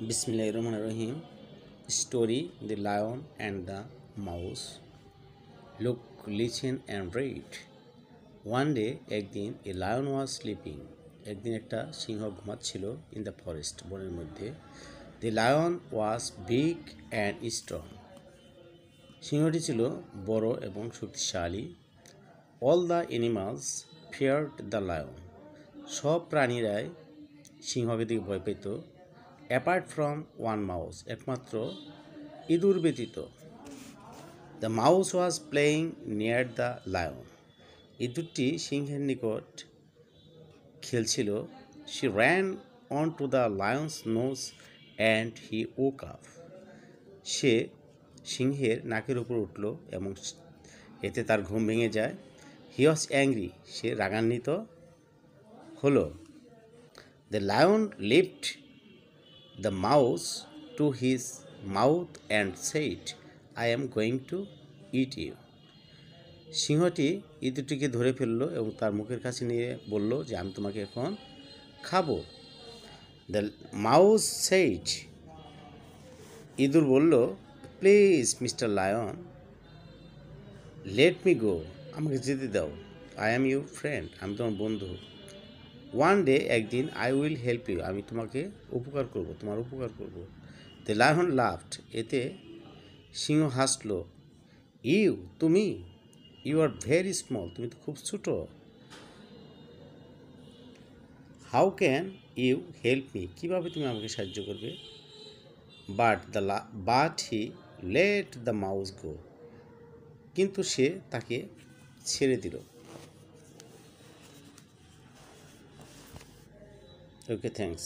Bismillahirrahmanirrahim. Story The Lion and the Mouse. Look, listen and read. One day, একদিন a lion was sleeping. একদিন একটা সিংহ ঘুমাচ্ছিল in the forest, বনের মধ্যে. The lion was big and strong. সিংহটি ছিল বড় এবং শক্তিশালী. All the animals feared the lion. সব প্রাণীরাই সিংহকে দেখে ভয় পেত. অ্যাপার্ট ফ্রম ওয়ান মাউস, একমাত্র ইঁদুর ব্যতীত. The mouse was playing near the lion. ইঁদুরটি সিংহের নিকট খেলছিল. She ran on to the lion's nose and he woke up. সে সিংহের নাকের উপর উঠল এবং এতে তার ঘুম ভেঙে যায়. হি ওয়াজ অ্যাংরি, সে রাগান্বিত হলো. The lion lift the mouse to his mouth and said, I am going to eat you. সিংহটি ইঁদুরটিকে ধরে ফেলল এবং তার মুখের কাছে নিয়ে বলল যে আমি তোমাকে এখন খাবো. দ্য মাউস said, ইঁদুর বলল, please mister lion, let me go, আমাকে যেতে দাও. আই অ্যাম ইউর ফ্রেন্ড, আমি তোমার বন্ধু. ওয়ান ডে, একদিন, আই উইল হেল্প ইউ, আমি তোমাকে উপকার করব, তোমার উপকার করব. দ্য লায়ন লাফড, এতে সিংহ হাসল. ইউ, তুমি, ইউ আর ভেরি স্মল, তুমি তো খুব ছোটো. How can you help me, কীভাবে তুমি আমাকে সাহায্য করবে. But he let the mouse go, কিন্তু সে তাকে ছেড়ে দিল. Okay, thanks.